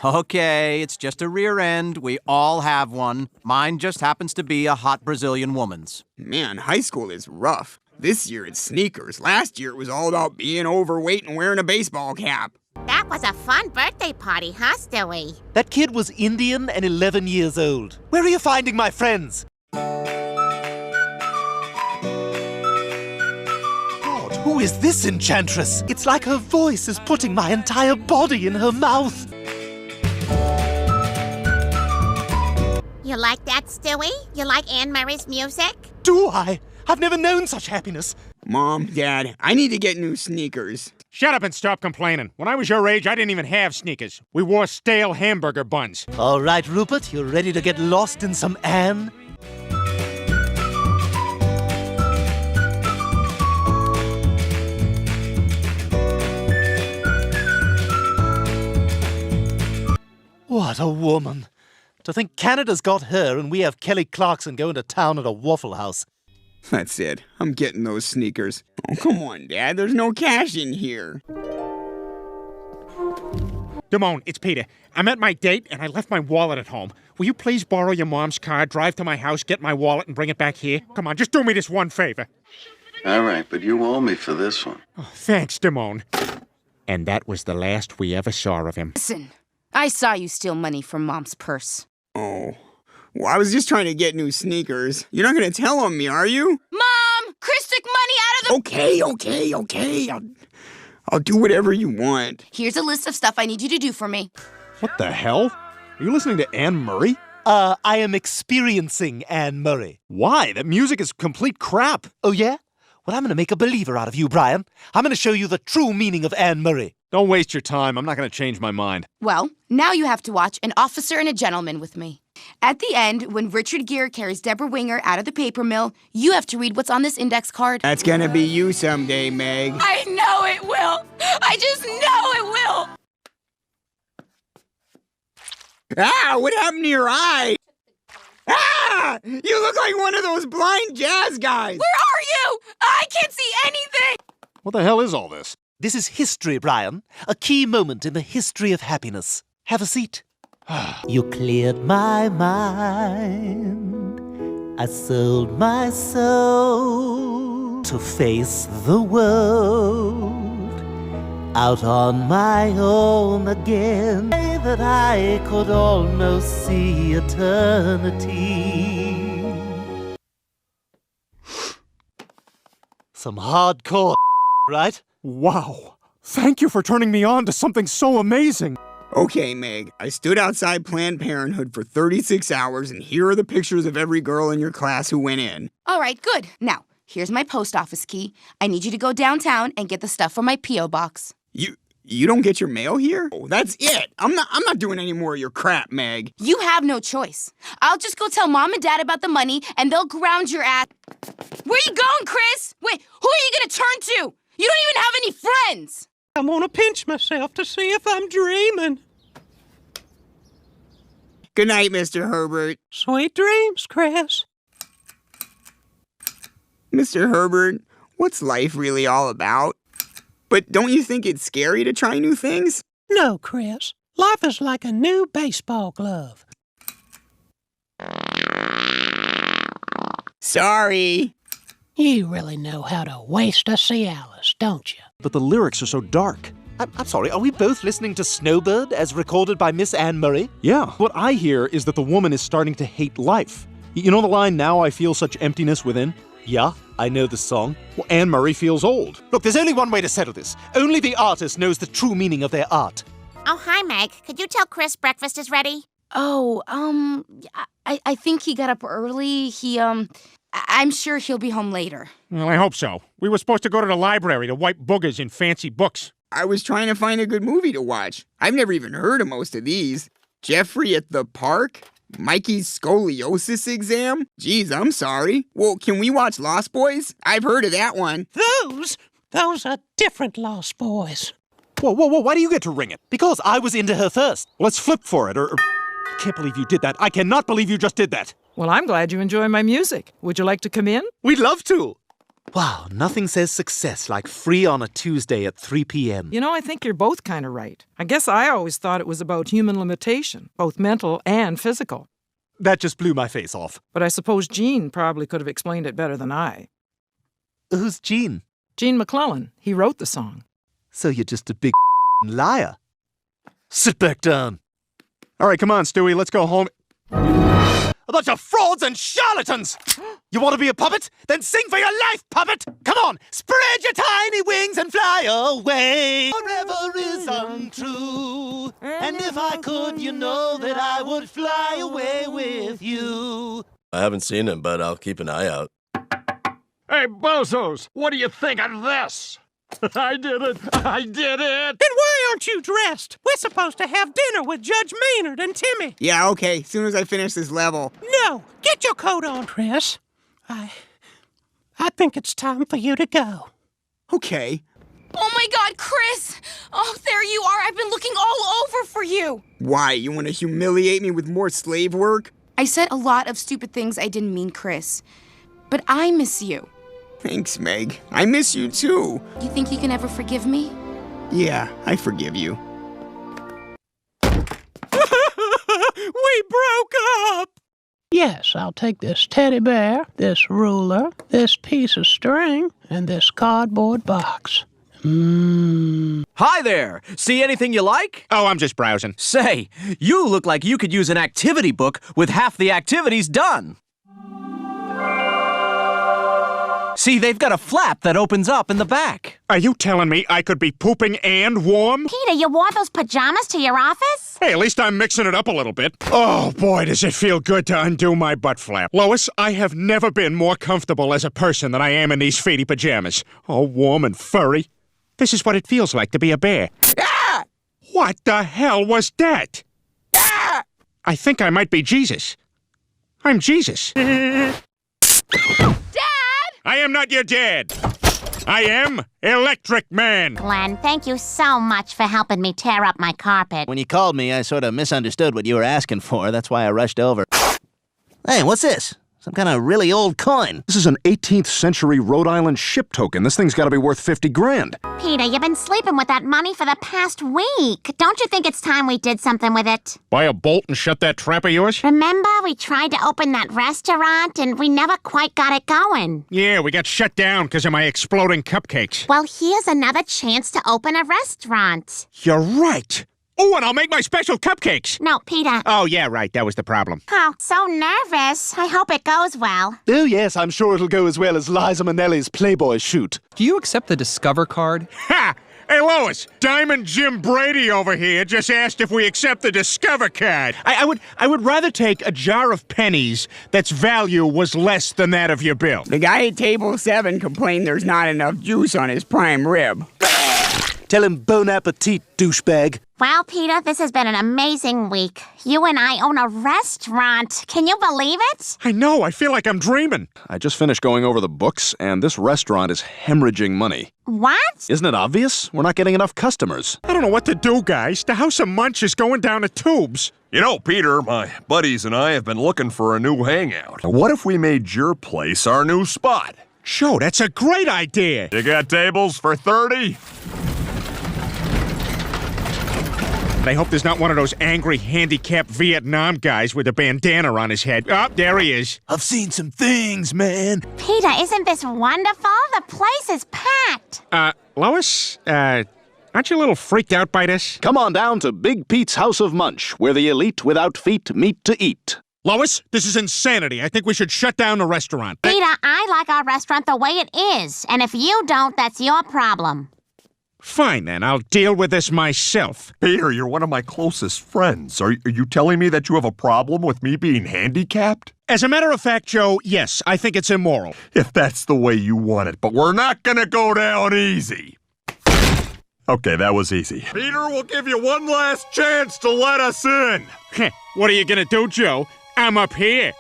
Okay, it's just a rear end. We all have one. Mine just happens to be a hot Brazilian woman's. Man, high school is rough. This year it's sneakers. Last year it was all about being overweight and wearing a baseball cap. That was a fun birthday party, huh, Stewie? That kid was Indian and 11 years old. Where are you finding my friends? God, who is this enchantress? It's like her voice is putting my entire body in her mouth. You like that, Stewie? You like Anne Murray's music? Do I? I've never known such happiness. Mom, Dad, I need to get new sneakers. Shut up and stop complaining. When I was your age, I didn't even have sneakers. We wore stale hamburger buns. All right, Rupert, you ready to get lost in some Anne? What a woman. To think Canada's got her and we have Kelly Clarkson going to town at a Waffle House. That's it. I'm getting those sneakers. Oh, come on, Dad. There's no cash in here. Damone, it's Peter. I'm at my date and I left my wallet at home. Will you please borrow your mom's car, drive to my house, get my wallet, and bring it back here? Come on, just do me this one favor. All right, but you owe me for this one. Oh, thanks, Damone. And that was the last we ever saw of him. Listen, I saw you steal money from Mom's purse. Oh. Well, I was just trying to get new sneakers. You're not going to tell on me, are you? Mom! Chris took money out of the... Okay. I'll do whatever you want. Here's a list of stuff I need you to do for me. What the hell? Are you listening to Anne Murray? I am experiencing Anne Murray. Why? That music is complete crap. Oh, yeah? Well, I'm going to make a believer out of you, Brian. I'm going to show you the true meaning of Anne Murray. Don't waste your time. I'm not going to change my mind. Well, now you have to watch An Officer and a Gentleman with me. At the end, when Richard Gere carries Deborah Winger out of the paper mill, you have to read what's on this index card. That's gonna be you someday, Meg. I know it will! I just know it will! Ah, what happened to your eye? Ah! You look like one of those blind jazz guys. Where are you? I can't see anything! What the hell is all this? This is history, Brian. A key moment in the history of happiness. Have a seat. You cleared my mind. I sold my soul to face the world. Out on my own again. That I could almost see eternity. Some hardcore, right? Wow. Thank you for turning me on to something so amazing. Okay, Meg, I stood outside Planned Parenthood for 36 hours, and here are the pictures of every girl in your class who went in. All right, good. Now, here's my post office key. I need you to go downtown and get the stuff from my P.O. box. You don't get your mail here? Oh, that's it. I'm not doing any more of your crap, Meg. You have no choice. I'll just go tell Mom and Dad about the money, and they'll ground your ass. Where you going, Chris? Wait, who are you gonna turn to? You don't even have any friends. I'm gonna pinch myself to see if I'm dreaming. Good night, Mr. Herbert. Sweet dreams, Chris. Mr. Herbert, what's life really all about? But don't you think it's scary to try new things? No, Chris. Life is like a new baseball glove. Sorry. You really know how to waste a Cialis, don't you? But the lyrics are so dark. I'm sorry, are we both listening to Snowbird as recorded by Miss Anne Murray? Yeah. What I hear is that the woman is starting to hate life. You know the line, "Now I feel such emptiness within"? Yeah, I know the song. Well, Anne Murray feels old. Look, there's only one way to settle this. Only the artist knows the true meaning of their art. Oh, hi, Meg. Could you tell Chris breakfast is ready? Oh, I think he got up early. I'm sure he'll be home later. Well, I hope so. We were supposed to go to the library to wipe boogers in fancy books. I was trying to find a good movie to watch. I've never even heard of most of these. Jeffrey at the Park? Mikey's scoliosis exam? Geez, I'm sorry. Well, can we watch Lost Boys? I've heard of that one. Those are different Lost Boys. Whoa, why do you get to ring it? Because I was into her first. Let's flip for it, or... I can't believe you did that. I cannot believe you just did that. Well, I'm glad you enjoy my music. Would you like to come in? We'd love to. Wow, nothing says success like free on a Tuesday at 3 p.m. You know, I think you're both kind of right. I guess I always thought it was about human limitation, both mental and physical. That just blew my face off. But I suppose Gene probably could have explained it better than I. Who's Gene? Gene McClellan. He wrote the song. So you're just a big liar. Sit back down. All right, come on, Stewie, let's go home. A bunch of frauds and charlatans! You want to be a puppet? Then sing for your life, puppet! Come on, spread your tiny wings and fly away. Forever is untrue. And if I could, you know that I would fly away with you. I haven't seen him, but I'll keep an eye out. Hey, bozos, what do you think of this? I did it! I did it! Then why aren't you dressed? We're supposed to have dinner with Judge Maynard and Timmy. Yeah, okay, as soon as I finish this level. No, get your coat on, Chris. I think it's time for you to go. Okay. Oh my God, Chris! Oh, there you are. I've been looking all over for you. Why, you want to humiliate me with more slave work? I said a lot of stupid things I didn't mean, Chris. But I miss you. Thanks, Meg. I miss you too. You think you can ever forgive me? Yeah, I forgive you. We broke up! Yes, I'll take this teddy bear, this ruler, this piece of string, and this cardboard box. Hi there! See anything you like? Oh, I'm just browsing. Say, you look like you could use an activity book with half the activities done. See, they've got a flap that opens up in the back. Are you telling me I could be pooping and warm? Peter, you wore those pajamas to your office? Hey, at least I'm mixing it up a little bit. Oh, boy, does it feel good to undo my butt flap. Lois, I have never been more comfortable as a person than I am in these feety pajamas. All warm and furry. This is what it feels like to be a bear. Ah! What the hell was that? Ah! I think I might be Jesus. I'm Jesus. I am not your dad. I am Electric Man. Glenn, thank you so much for helping me tear up my carpet. When you called me, I sort of misunderstood what you were asking for. That's why I rushed over. Hey, what's this? Some kind of really old coin. This is an 18th century Rhode Island ship token. This thing's got to be worth 50 grand. Peter, you've been sleeping with that money for the past week. Don't you think it's time we did something with it? Buy a bolt and shut that trap of yours? Remember, we tried to open that restaurant and we never quite got it going. Yeah, we got shut down because of my exploding cupcakes. Well, here's another chance to open a restaurant. You're right. Oh, and I'll make my special cupcakes. No, Peter. Oh, yeah, right. That was the problem. Oh, so nervous. I hope it goes well. Oh, yes, I'm sure it'll go as well as Liza Minnelli's Playboy shoot. Do you accept the Discover card? Ha! Hey, Lois, Diamond Jim Brady over here just asked if we accept the Discover card. I would rather take a jar of pennies that's value was less than that of your bill. The guy at table 7 complained there's not enough juice on his prime rib. Tell him bon appetit, douchebag. Well, Peter, this has been an amazing week. You and I own a restaurant. Can you believe it? I know. I feel like I'm dreaming. I just finished going over the books, and this restaurant is hemorrhaging money. What? Isn't it obvious? We're not getting enough customers. I don't know what to do, guys. The House of Munch is going down the tubes. You know, Peter, my buddies and I have been looking for a new hangout. What if we made your place our new spot? Sure, that's a great idea. You got tables for 30? I hope there's not one of those angry, handicapped Vietnam guys with a bandana on his head. Oh, there he is. I've seen some things, man. Peter, isn't this wonderful? The place is packed. Lois, aren't you a little freaked out by this? Come on down to Big Pete's House of Munch, where the elite without feet meet to eat. Lois, this is insanity. I think we should shut down the restaurant. Peter, I like our restaurant the way it is. And if you don't, that's your problem. Fine, then. I'll deal with this myself. Peter, you're one of my closest friends. Are you telling me that you have a problem with me being handicapped? As a matter of fact, Joe, yes, I think it's immoral. If that's the way you want it, but we're not gonna go down easy. Okay, that was easy. Peter, we'll give you one last chance to let us in. What are you gonna do, Joe? I'm up here.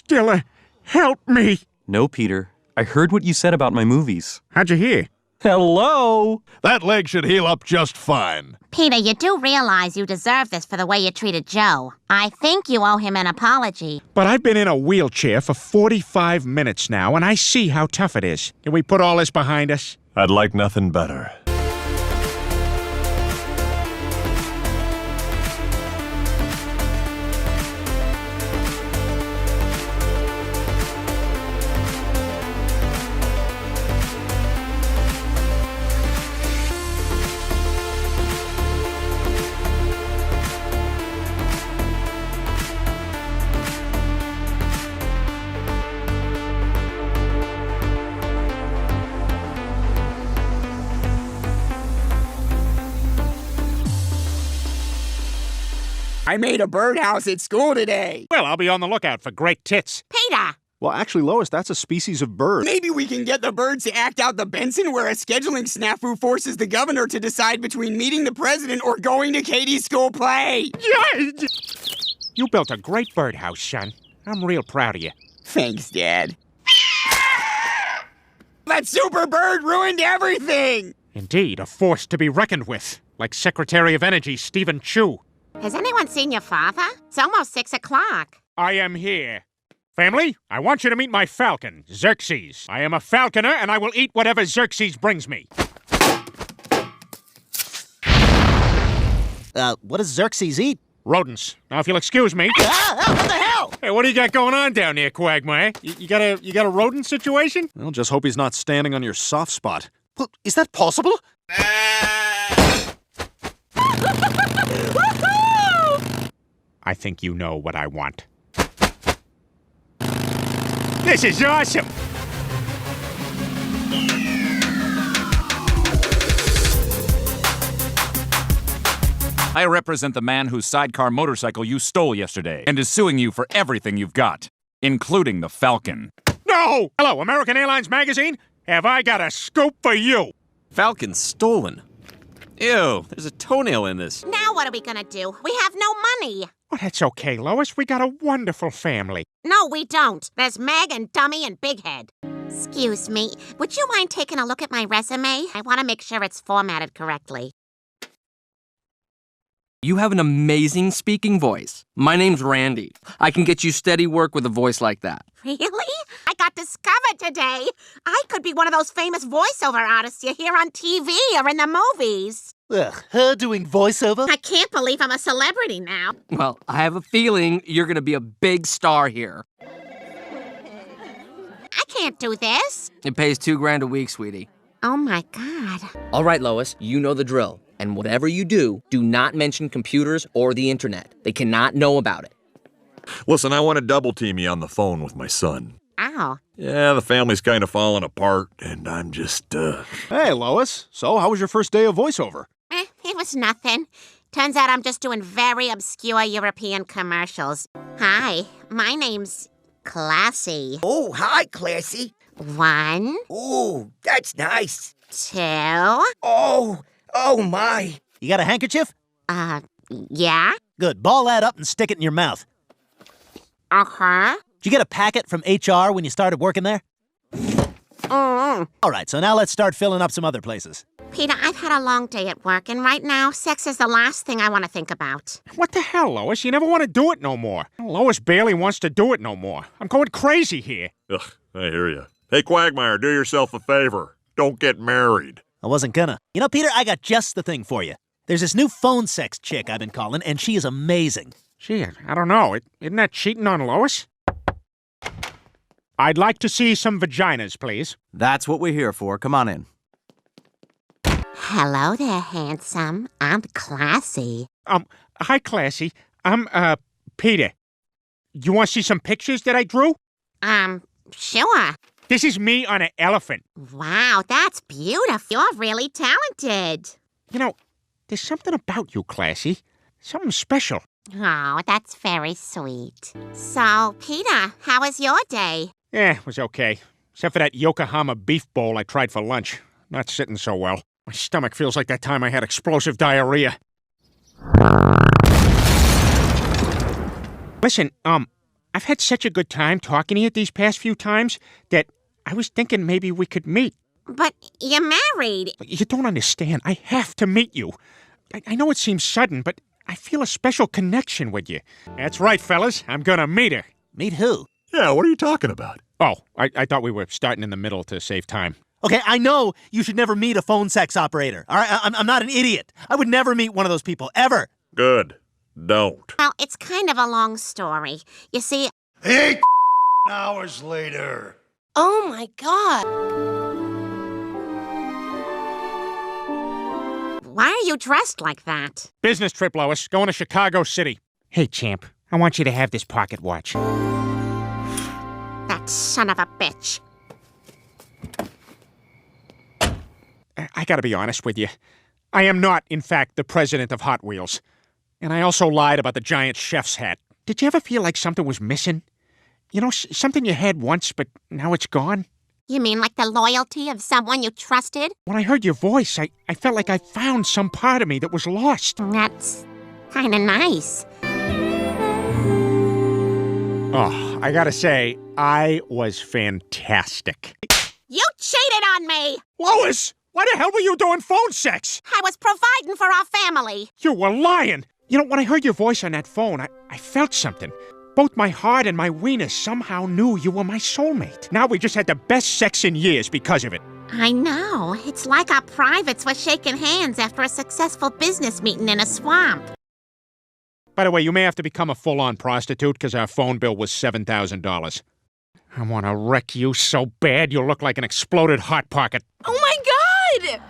Dilla, help me. No, Peter. I heard what you said about my movies. How'd you hear? Hello! That leg should heal up just fine. Peter, you do realize you deserve this for the way you treated Joe. I think you owe him an apology. But I've been in a wheelchair for 45 minutes now, and I see how tough it is. Can we put all this behind us? I'd like nothing better. I made a birdhouse at school today. Well, I'll be on the lookout for great tits. Peter! Well, actually, Lois, that's a species of bird. Maybe we can get the birds to act out the Benson where a scheduling snafu forces the governor to decide between meeting the president or going to Katie's school play. You built a great birdhouse, son. I'm real proud of you. Thanks, Dad. That super bird ruined everything! Indeed, a force to be reckoned with, like Secretary of Energy Stephen Chu. Has anyone seen your father? It's almost 6 o'clock. I am here. Family, I want you to meet my falcon, Xerxes. I am a falconer, and I will eat whatever Xerxes brings me. What does Xerxes eat? Rodents. Now, if you'll excuse me. What the hell? Hey, what do you got going on down there, Quagmire? You got a rodent situation? Well, just hope he's not standing on your soft spot. Well, is that possible? I think you know what I want. This is awesome! I represent the man whose sidecar motorcycle you stole yesterday and is suing you for everything you've got, including the Falcon. No! Hello, American Airlines Magazine? Have I got a scoop for you? Falcon stolen. Ew, there's a toenail in this. Now what are we gonna do? We have no money. Oh, that's okay, Lois. We got a wonderful family. No, we don't. There's Meg and Dummy and Big Head. Excuse me, would you mind taking a look at my resume? I want to make sure it's formatted correctly. You have an amazing speaking voice. My name's Randy. I can get you steady work with a voice like that. Really? I got discovered today. I could be one of those famous voiceover artists you hear on TV or in the movies. Ugh, her doing voiceover? I can't believe I'm a celebrity now. Well, I have a feeling you're gonna be a big star here. I can't do this. It pays $2,000 a week, sweetie. Oh my God. All right, Lois, you know the drill. And whatever you do not mention computers or the internet. They cannot know about it. Listen, I want to double team you on the phone with my son. Ow. Yeah, the family's kind of falling apart, and I'm just, Hey, Lois. So, how was your first day of voiceover? It was nothing. Turns out I'm just doing very obscure European commercials. Hi, my name's Classy. Oh, hi, Classy. 1. Ooh, that's nice. 2. Oh my. You got a handkerchief? Yeah? Good. Ball that up and stick it in your mouth. Uh-huh. Did you get a packet from HR when you started working there? All right, so now let's start filling up some other places. Peter, I've had a long day at work, and right now, sex is the last thing I want to think about. What the hell, Lois? You never want to do it no more. Lois barely wants to do it no more. I'm going crazy here. ugh, I hear you. Hey, Quagmire, do yourself a favor. Don't get married. I wasn't gonna. You know, Peter, I got just the thing for you. There's this new phone sex chick I've been calling, and she is amazing. Gee, I don't know. Isn't that cheating on Lois? I'd like to see some vaginas, please. That's what we're here for. Come on in. Hello there, handsome. I'm Classy. Hi, Classy. I'm, Peter. You want to see some pictures that I drew? Sure. This is me on an elephant. Wow, that's beautiful. You're really talented. You know, there's something about you, Classy. Something special. Oh, that's very sweet. So, Peter, how was your day? Yeah, it was okay. Except for that Yokohama beef bowl I tried for lunch. Not sitting so well. My stomach feels like that time I had explosive diarrhea. Listen, I've had such a good time talking to you these past few times that I was thinking maybe we could meet. But you're married. You don't understand. I have to meet you. I know it seems sudden, but I feel a special connection with you. That's right, fellas. I'm gonna meet her. Meet who? Yeah, what are you talking about? Oh, I thought we were starting in the middle to save time. Okay, I know you should never meet a phone sex operator. All right, I'm not an idiot. I would never meet one of those people, ever. Good. Don't. Well, it's kind of a long story. You see... 8 hours later. Oh my God. Why are you dressed like that? Business trip, Lois. Going to Chicago City. Hey, champ. I want you to have this pocket watch. That son of a bitch. I gotta be honest with you. I am not, in fact, the president of Hot Wheels. And I also lied about the giant chef's hat. Did you ever feel like something was missing? You know, something you had once, but now it's gone? You mean like the loyalty of someone you trusted? When I heard your voice, I felt like I found some part of me that was lost. That's kind of nice. Oh, I gotta say, I was fantastic. You cheated on me! Lois! Why the hell were you doing phone sex? I was providing for our family. You were lying! You know, when I heard your voice on that phone, I felt something. Both my heart and my wiener somehow knew you were my soulmate. Now we just had the best sex in years because of it. I know. It's like our privates were shaking hands after a successful business meeting in a swamp. By the way, you may have to become a full-on prostitute because our phone bill was $7,000. I want to wreck you so bad you'll look like an exploded Hot Pocket. Oh my God!